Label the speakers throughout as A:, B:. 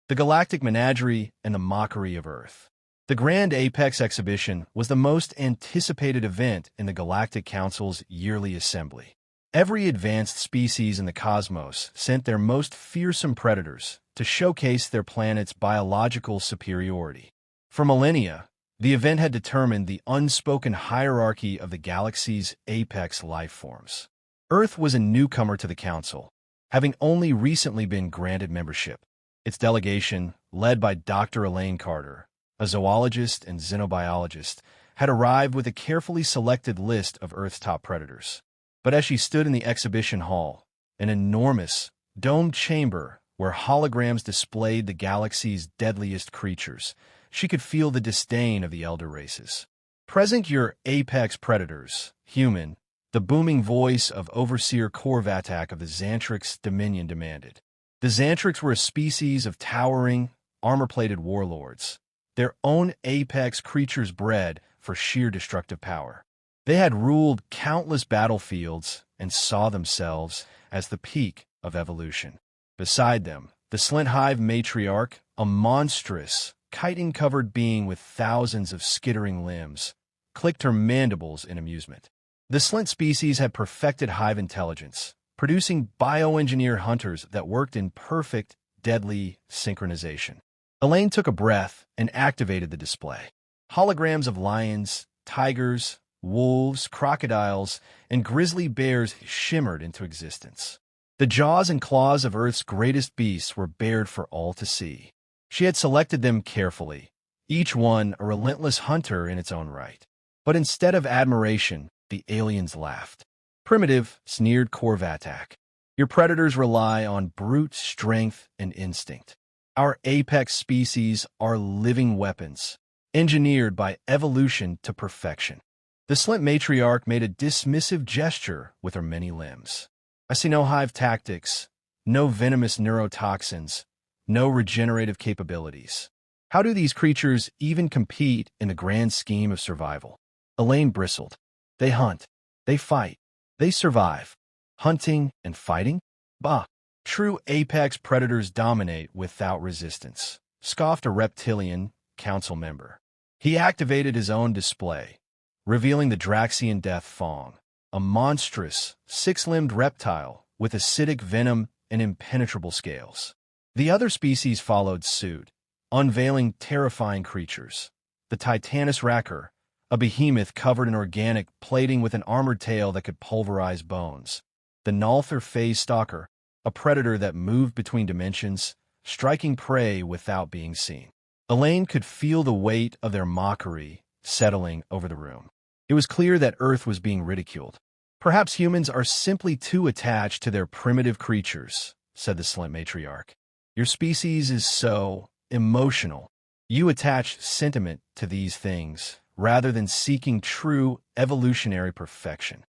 A: the galactic menagerie, and the mockery of Earth. The Grand Apex Exhibition was the most anticipated event in the Galactic Council's yearly assembly. Every advanced species in the cosmos sent their most fearsome predators to showcase their planet's biological superiority. For millennia, the event had determined the unspoken hierarchy of the galaxy's apex life forms. Earth was a newcomer to the Council, having only recently been granted membership. Its delegation, led by Dr. Elaine Carter, a zoologist and xenobiologist, had arrived with a carefully selected list of Earth's top predators. But as she stood in the exhibition hall, an enormous, domed chamber where holograms displayed the galaxy's deadliest creatures, she could feel the disdain of the elder races. "Present your apex predators, human," the booming voice of Overseer Korvatak of the Xantrix Dominion demanded. The Xantrix were a species of towering, armor-plated warlords, their own apex creatures bred for sheer destructive power. They had ruled countless battlefields and saw themselves as the peak of evolution. Beside them, the Slint Hive matriarch, a monstrous, chitin-covered being with thousands of skittering limbs, clicked her mandibles in amusement. The Slint species had perfected hive intelligence, producing bioengineered hunters that worked in perfect, deadly synchronization. Elaine took a breath and activated the display. Holograms of lions, tigers, wolves, crocodiles, and grizzly bears shimmered into existence. The jaws and claws of Earth's greatest beasts were bared for all to see. She had selected them carefully, each one a relentless hunter in its own right. But instead of admiration, the aliens laughed. "Primitive," sneered Korvatak. "Your predators rely on brute strength and instinct. Our apex species are living weapons, engineered by evolution to perfection." The Slint matriarch made a dismissive gesture with her many limbs. "I see no hive tactics, no venomous neurotoxins, no regenerative capabilities. How do these creatures even compete in the grand scheme of survival?" Elaine bristled. "They hunt, they fight, they survive. Hunting and fighting? Bah! True apex predators dominate without resistance," scoffed a reptilian council member. He activated his own display, revealing the Draxian death fong, a monstrous, six-limbed reptile with acidic venom and impenetrable scales. The other species followed suit, unveiling terrifying creatures. The Titanus racker, a behemoth covered in organic plating with an armored tail that could pulverize bones. The Nalthar phase stalker, a predator that moved between dimensions, striking prey without being seen. Elaine could feel the weight of their mockery settling over the room. It was clear that Earth was being ridiculed. "Perhaps humans are simply too attached to their primitive creatures," said the Slint matriarch. "Your species is so emotional. You attach sentiment to these things rather than seeking true evolutionary perfection."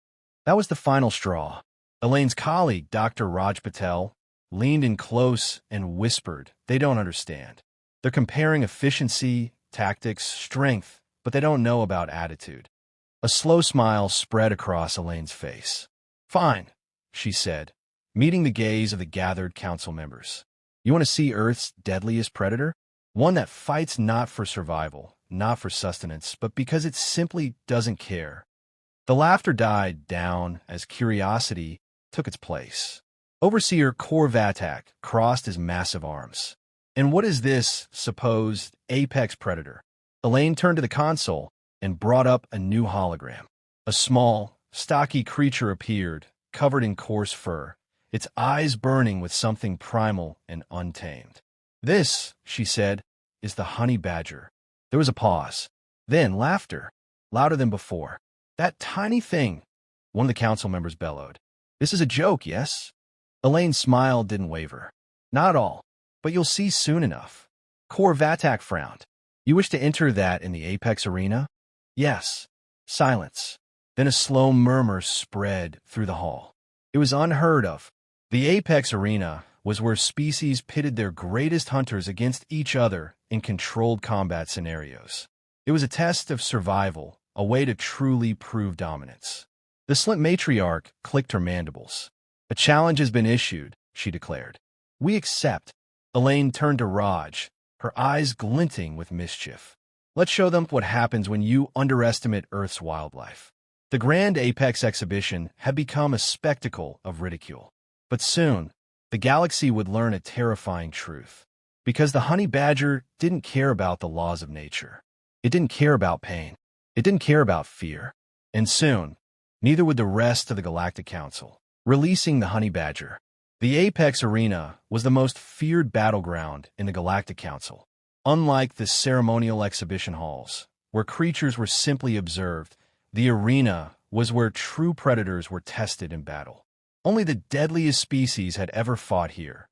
A: That was the final straw. Elaine's colleague, Dr. Raj Patel, leaned in close and whispered, "They don't understand. They're comparing efficiency, tactics, strength, but they don't know about attitude." A slow smile spread across Elaine's face. "Fine," she said, meeting the gaze of the gathered council members. "You want to see Earth's deadliest predator? One that fights not for survival, not for sustenance, but because it simply doesn't care." The laughter died down as curiosity took its place. Overseer Korvatak crossed his massive arms. "And what is this supposed apex predator?" Elaine turned to the console and brought up a new hologram. A small, stocky creature appeared, covered in coarse fur, its eyes burning with something primal and untamed. "This," she said, "is the honey badger." There was a pause. Then laughter, louder than before. "That tiny thing," one of the council members bellowed. "This is a joke, yes?" Elaine's smile didn't waver. "Not at all, but you'll see soon enough." Korvatak frowned. "You wish to enter that in the Apex arena?" "Yes." Silence. Then a slow murmur spread through the hall. It was unheard of. The Apex arena was where species pitted their greatest hunters against each other in controlled combat scenarios. It was a test of survival, a way to truly prove dominance. The Slint matriarch clicked her mandibles. "A challenge has been issued," she declared. "We accept. Elaine turned to Raj, her eyes glinting with mischief. Let's show them what happens when you underestimate Earth's wildlife. The Grand Apex exhibition had become a spectacle of ridicule. But soon, the galaxy would learn a terrifying truth. Because the honey badger didn't care about the laws of nature. It didn't care about pain. It didn't care about fear. And soon, neither would the rest of the Galactic Council. Releasing the honey badger. The Apex Arena was the most feared battleground in the Galactic Council. Unlike the ceremonial exhibition halls, where creatures were simply observed, the arena was where true predators were tested in battle. Only the deadliest species had ever fought here.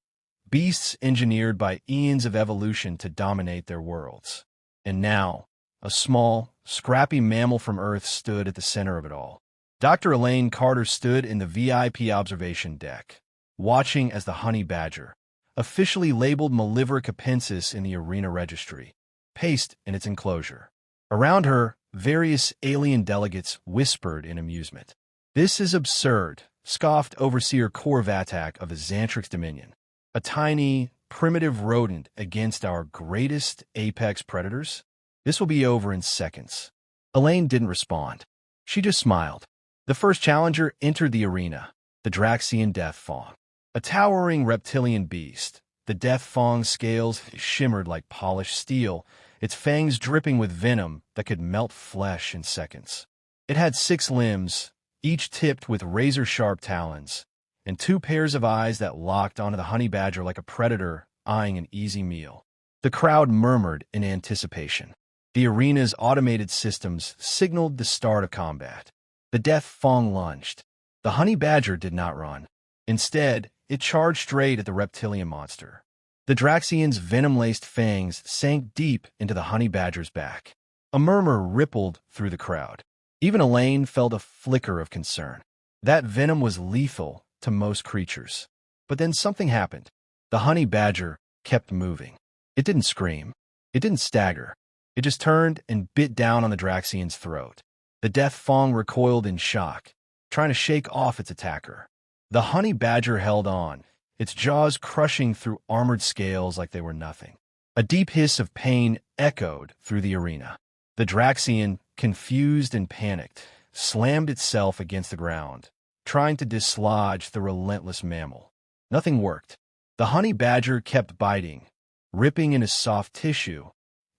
A: Beasts engineered by eons of evolution to dominate their worlds. And now, a small, scrappy mammal from Earth stood at the center of it all. Dr. Elaine Carter stood in the VIP observation deck, watching as the honey badger, officially labeled Malivericapensis in the arena registry, paced in its enclosure. Around her, various alien delegates whispered in amusement. "This is absurd," scoffed Overseer Korvatak of the Xantrix Dominion. "A tiny, primitive rodent against our greatest apex predators? This will be over in seconds." Elaine didn't respond. She just smiled. The first challenger entered the arena, the Draxian Death Fong. A towering reptilian beast, the Death Fong's scales shimmered like polished steel, its fangs dripping with venom that could melt flesh in seconds. It had 6 limbs, each tipped with razor-sharp talons, and 2 pairs of eyes that locked onto the honey badger like a predator eyeing an easy meal. The crowd murmured in anticipation. The arena's automated systems signaled the start of combat. The Death Fong lunged. The honey badger did not run. Instead, it charged straight at the reptilian monster. The Draxian's venom-laced fangs sank deep into the honey badger's back. A murmur rippled through the crowd. Even Elaine felt a flicker of concern. That venom was lethal to most creatures. But then something happened. The honey badger kept moving. It didn't scream. It didn't stagger. It just turned and bit down on the Draxian's throat. The Death Fong recoiled in shock, trying to shake off its attacker. The honey badger held on, its jaws crushing through armored scales like they were nothing. A deep hiss of pain echoed through the arena. The Draxian, confused and panicked, slammed itself against the ground, trying to dislodge the relentless mammal. Nothing worked. The honey badger kept biting, ripping into soft tissue,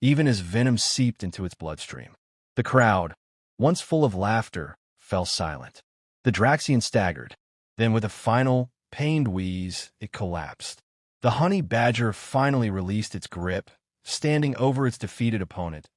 A: even as venom seeped into its bloodstream. The crowd, once full of laughter, fell silent. The Draxian staggered. Then with a final, pained wheeze, it collapsed. The honey badger finally released its grip, standing over its defeated opponent,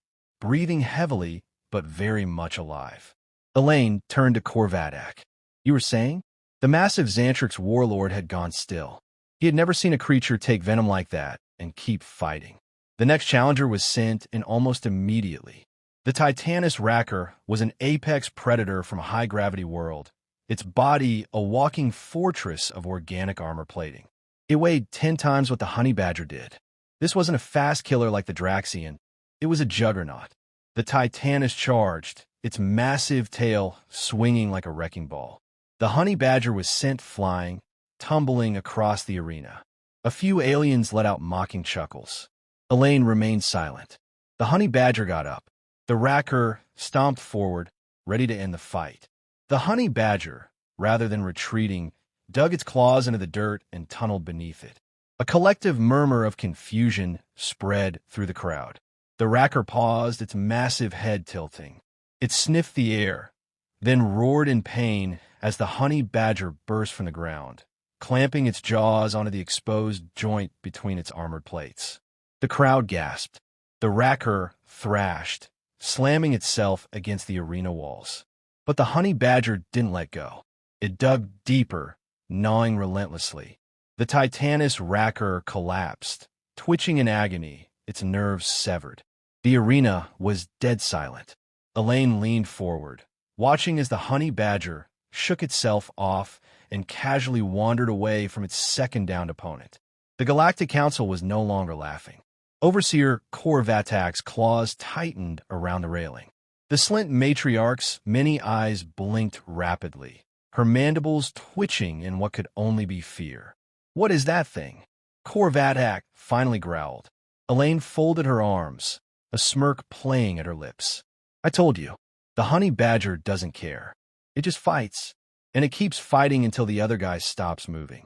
A: breathing heavily but very much alive. Elaine turned to Korvatak. "You were saying?" The massive Xantrix warlord had gone still. He had never seen a creature take venom like that and keep fighting. The next challenger was sent in almost immediately. The Titanus Racker was an apex predator from a high-gravity world, its body a walking fortress of organic armor plating. It weighed 10 times what the honey badger did. This wasn't a fast killer like the Draxian. It was a juggernaut. The Titanus charged, its massive tail swinging like a wrecking ball. The honey badger was sent flying, tumbling across the arena. A few aliens let out mocking chuckles. Elaine remained silent. The honey badger got up. The Racker stomped forward, ready to end the fight. The honey badger, rather than retreating, dug its claws into the dirt and tunneled beneath it. A collective murmur of confusion spread through the crowd. The Racker paused, its massive head tilting. It sniffed the air, then roared in pain as the honey badger burst from the ground, clamping its jaws onto the exposed joint between its armored plates. The crowd gasped. The Racker thrashed, slamming itself against the arena walls. But the honey badger didn't let go. It dug deeper, gnawing relentlessly. The Titanus Racker collapsed, twitching in agony, its nerves severed. The arena was dead silent. Elaine leaned forward, watching as the honey badger shook itself off and casually wandered away from its second-downed opponent. The Galactic Council was no longer laughing. Overseer Korvatak's claws tightened around the railing. The Slint matriarch's many eyes blinked rapidly, her mandibles twitching in what could only be fear. "What is that thing?" Corvatak finally growled. Elaine folded her arms, a smirk playing at her lips. I told you, the honey badger doesn't care. It just fights, and it keeps fighting until the other guy stops moving.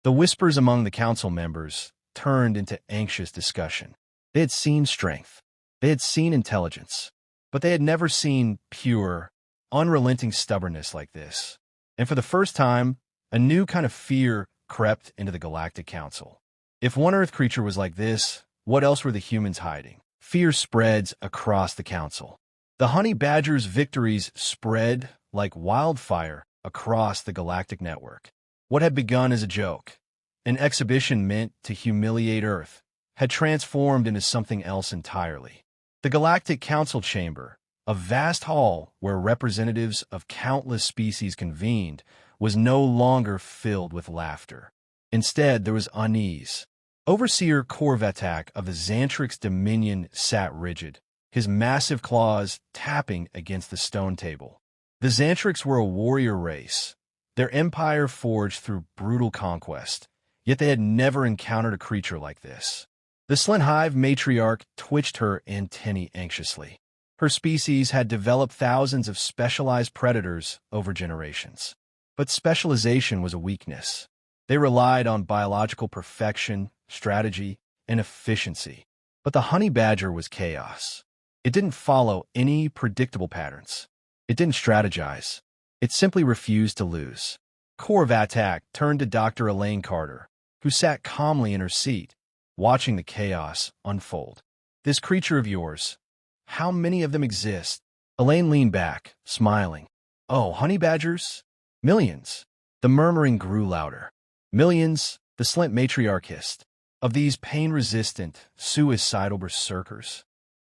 A: The whispers among the council members turned into anxious discussion. They had seen strength. They had seen intelligence. But they had never seen pure, unrelenting stubbornness like this. And for the first time, a new kind of fear crept into the Galactic Council. If one Earth creature was like this, what else were the humans hiding? Fear spreads across the council. The honey badger's victories spread like wildfire across the galactic network. What had begun as a joke, an exhibition meant to humiliate Earth, had transformed into something else entirely. The Galactic Council chamber, a vast hall where representatives of countless species convened, was no longer filled with laughter. Instead, there was unease. Overseer Corvatak of the Xantrix Dominion sat rigid, his massive claws tapping against the stone table. The Xantrix were a warrior race, their empire forged through brutal conquest, yet they had never encountered a creature like this. The Slint Hive matriarch twitched her antennae anxiously. Her species had developed thousands of specialized predators over generations. But specialization was a weakness. They relied on biological perfection, strategy, and efficiency. But the honey badger was chaos. It didn't follow any predictable patterns. It didn't strategize. It simply refused to lose. Corvatak turned to Dr. Elaine Carter, who sat calmly in her seat, watching the chaos unfold. This creature of yours, how many of them exist? Elaine leaned back, smiling. Oh, honey badgers? Millions. The murmuring grew louder. Millions, the Slint matriarch hissed, of these pain-resistant, suicidal berserkers.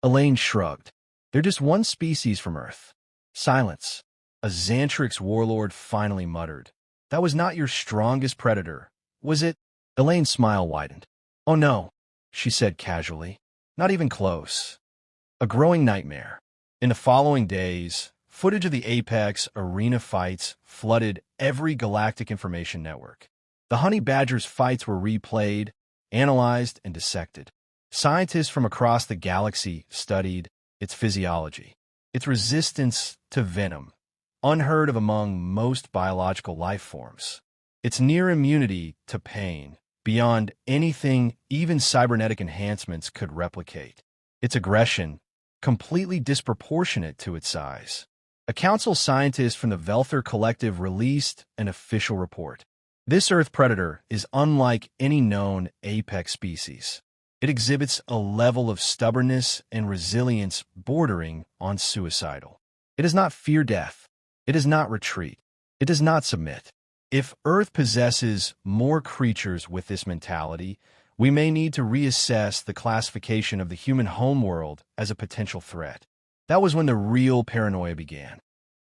A: Elaine shrugged. They're just one species from Earth. Silence. A Xantrix warlord finally muttered. That was not your strongest predator, was it? Elaine's smile widened. Oh no, she said casually. Not even close. A growing nightmare. In the following days, footage of the Apex arena fights flooded every galactic information network. The honey badger's fights were replayed, analyzed, and dissected. Scientists from across the galaxy studied its physiology, its resistance to venom, unheard of among most biological life forms, its near immunity to pain, beyond anything even cybernetic enhancements could replicate, its aggression, completely disproportionate to its size. A council scientist from the Velther Collective released an official report. This Earth predator is unlike any known apex species. It exhibits a level of stubbornness and resilience bordering on suicidal. It does not fear death. It does not retreat. It does not submit. If Earth possesses more creatures with this mentality, we may need to reassess the classification of the human homeworld as a potential threat. That was when the real paranoia began.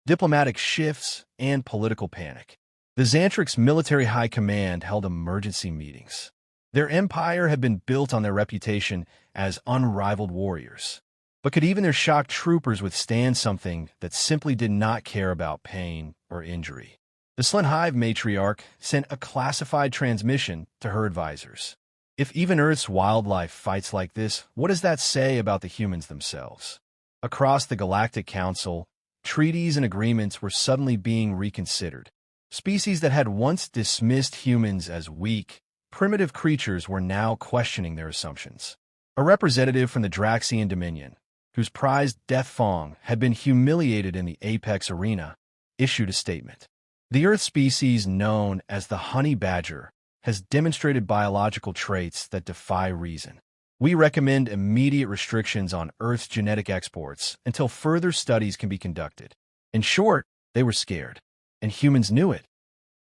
A: Diplomatic shifts and political panic. The Xantrix Military High Command held emergency meetings. Their empire had been built on their reputation as unrivaled warriors. But could even their shock troopers withstand something that simply did not care about pain or injury? The Slint Hive matriarch sent a classified transmission to her advisors. If even Earth's wildlife fights like this, what does that say about the humans themselves? Across the Galactic Council, treaties and agreements were suddenly being reconsidered. Species that had once dismissed humans as weak, primitive creatures were now questioning their assumptions. A representative from the Draxian Dominion, whose prized Death Fong had been humiliated in the Apex arena, issued a statement. The Earth species known as the honey badger has demonstrated biological traits that defy reason. We recommend immediate restrictions on Earth's genetic exports until further studies can be conducted. In short, they were scared, and humans knew it.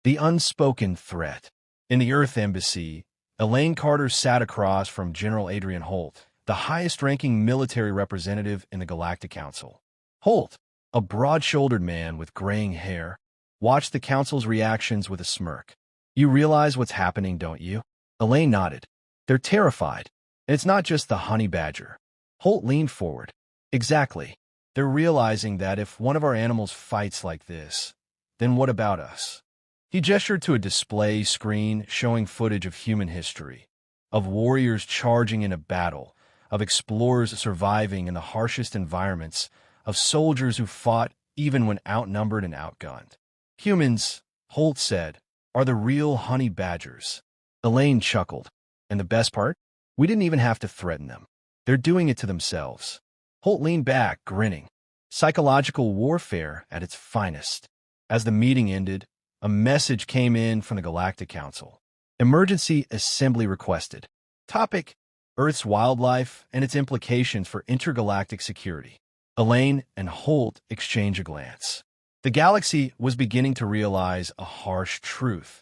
A: The unspoken threat. In the Earth Embassy, Elaine Carter sat across from General Adrian Holt, the highest-ranking military representative in the Galactic Council. Holt, a broad-shouldered man with graying hair, watched the Council's reactions with a smirk. You realize what's happening, don't you? Elaine nodded. They're terrified. And it's not just the honey badger. Holt leaned forward. Exactly. They're realizing that if one of our animals fights like this, then what about us? He gestured to a display screen showing footage of human history. of warriors charging in a battle, of explorers surviving in the harshest environments, of soldiers who fought even when outnumbered and outgunned. Humans, Holt said, are the real honey badgers. Elaine chuckled. And the best part? We didn't even have to threaten them. They're doing it to themselves. Holt leaned back, grinning. Psychological warfare at its finest. As the meeting ended, a message came in from the Galactic Council. Emergency assembly requested. Topic: Earth's wildlife and its implications for intergalactic security. Elaine and Holt exchanged a glance. The galaxy was beginning to realize a harsh truth.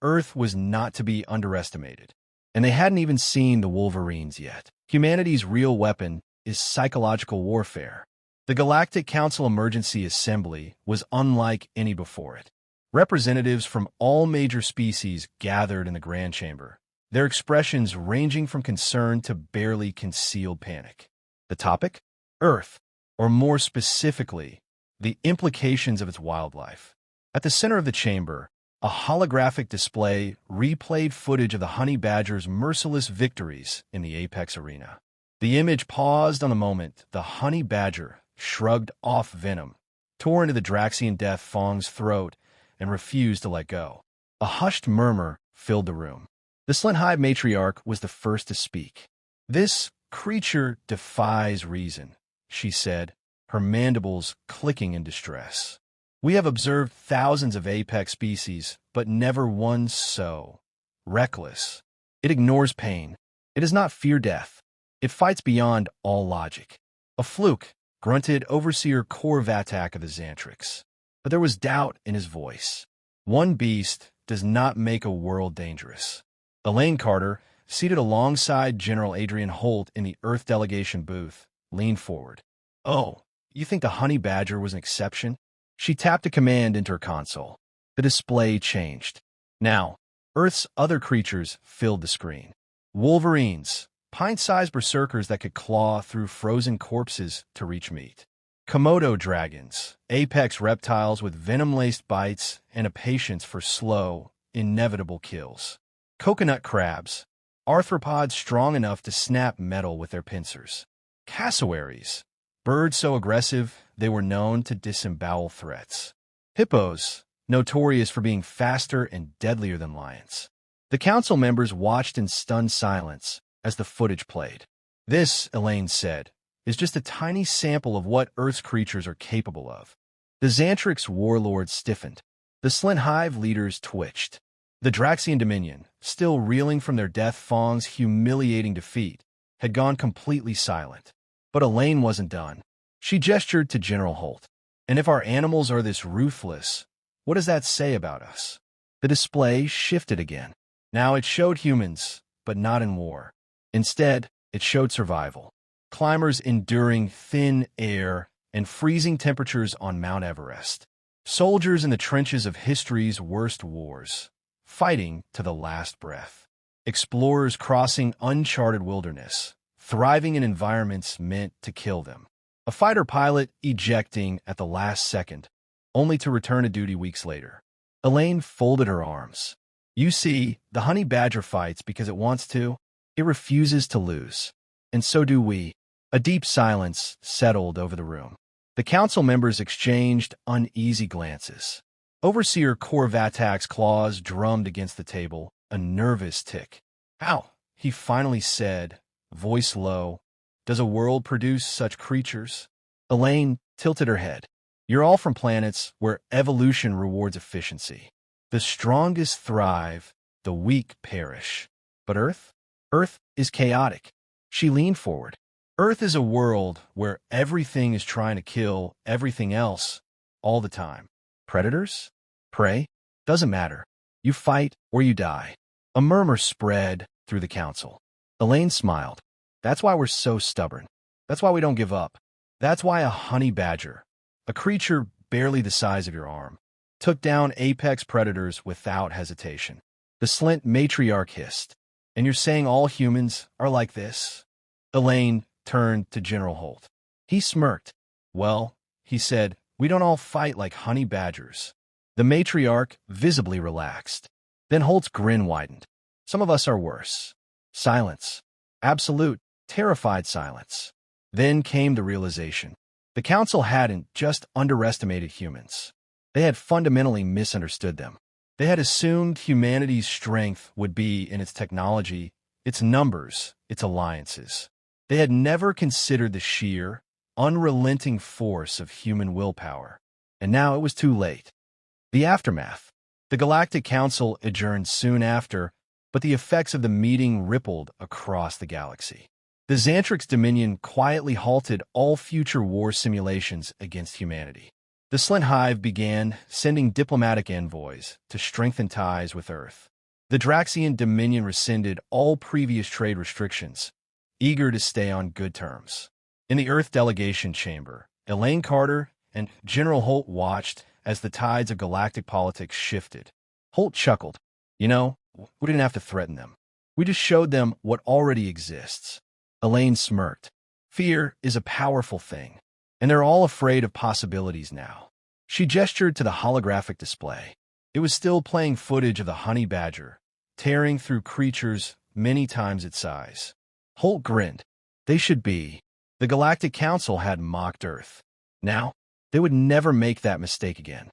A: Earth was not to be underestimated. And they hadn't even seen the Wolverines yet. Humanity's real weapon is psychological warfare. The Galactic Council Emergency Assembly was unlike any before it. Representatives from all major species gathered in the Grand Chamber, their expressions ranging from concern to barely concealed panic. The topic? Earth, or more specifically, the implications of its wildlife. At the center of the chamber, a holographic display replayed footage of the honey badger's merciless victories in the Apex arena. The image paused on the moment the honey badger shrugged off venom, tore into the Draxian Death Fong's throat, and refused to let go. A hushed murmur filled the room. The Slint Hive matriarch was the first to speak. "This creature defies reason," she said, her mandibles clicking in distress. "We have observed thousands of apex species, but never one so reckless. It ignores pain. It does not fear death. It fights beyond all logic." "A fluke," grunted Overseer Korvatak of the Xantrix. But there was doubt in his voice. One beast does not make a world dangerous. Elaine Carter, seated alongside General Adrian Holt in the Earth delegation booth, leaned forward. "Oh, you think the honey badger was an exception?" She tapped a command into her console. The display changed. Now, Earth's other creatures filled the screen. Wolverines, pint-sized berserkers that could claw through frozen corpses to reach meat. Komodo dragons, apex reptiles with venom-laced bites and a patience for slow, inevitable kills. Coconut crabs, arthropods strong enough to snap metal with their pincers. Cassowaries, birds so aggressive they were known to disembowel threats. Hippos, notorious for being faster and deadlier than lions. The council members watched in stunned silence as the footage played. "This," Elaine said, "is just a tiny sample of what Earth's creatures are capable of." The Xantrix warlords stiffened. The Slint Hive leaders twitched. The Draxian Dominion, still reeling from their Death Fong's humiliating defeat, had gone completely silent. But Elaine wasn't done. She gestured to General Holt. "And if our animals are this ruthless, what does that say about us?" The display shifted again. Now it showed humans, but not in war. Instead, it showed survival. Climbers enduring thin air and freezing temperatures on Mount Everest. Soldiers in the trenches of history's worst wars, fighting to the last breath. Explorers crossing uncharted wilderness, thriving in environments meant to kill them. A fighter pilot ejecting at the last second, only to return to duty weeks later. Elaine folded her arms. "You see, the honey badger fights because it wants to. It refuses to lose. And so do we." A deep silence settled over the room. The council members exchanged uneasy glances. Overseer Korvatak's claws drummed against the table, a nervous tick. "How?" he finally said, voice low. "Does a world produce such creatures?" Elaine tilted her head. "You're all from planets where evolution rewards efficiency. The strongest thrive, the weak perish. But Earth? Earth is chaotic." She leaned forward. "Earth is a world where everything is trying to kill everything else all the time. Predators? Prey? Doesn't matter. You fight or you die." A murmur spread through the council. Elaine smiled. "That's why we're so stubborn. That's why we don't give up. That's why a honey badger, a creature barely the size of your arm, took down apex predators without hesitation." The Slint matriarch hissed. "And you're saying all humans are like this?" Elaine turned to General Holt. He smirked. "Well," he said, "we don't all fight like honey badgers." The matriarch visibly relaxed. Then Holt's grin widened. "Some of us are worse. Silence. Absolute, terrified silence. Then came the realization. The Council hadn't just underestimated humans. They had fundamentally misunderstood them. They had assumed humanity's strength would be in its technology, its numbers, its alliances. They had never considered the sheer, unrelenting force of human willpower. And now it was too late. The aftermath. The Galactic Council adjourned soon after, but the effects of the meeting rippled across the galaxy. The Xantrix Dominion quietly halted all future war simulations against humanity. The Slint Hive began sending diplomatic envoys to strengthen ties with Earth. The Draxian Dominion rescinded all previous trade restrictions, eager to stay on good terms. In the Earth Delegation Chamber, Elaine Carter and General Holt watched as the tides of galactic politics shifted. Holt chuckled. We didn't have to threaten them. We just showed them what already exists. Elaine smirked. Fear is a powerful thing, and they're all afraid of possibilities now. She gestured to the holographic display. It was still playing footage of the honey badger, tearing through creatures many times its size. Holt grinned. They should be. The Galactic Council had mocked Earth. Now, they would never make that mistake again.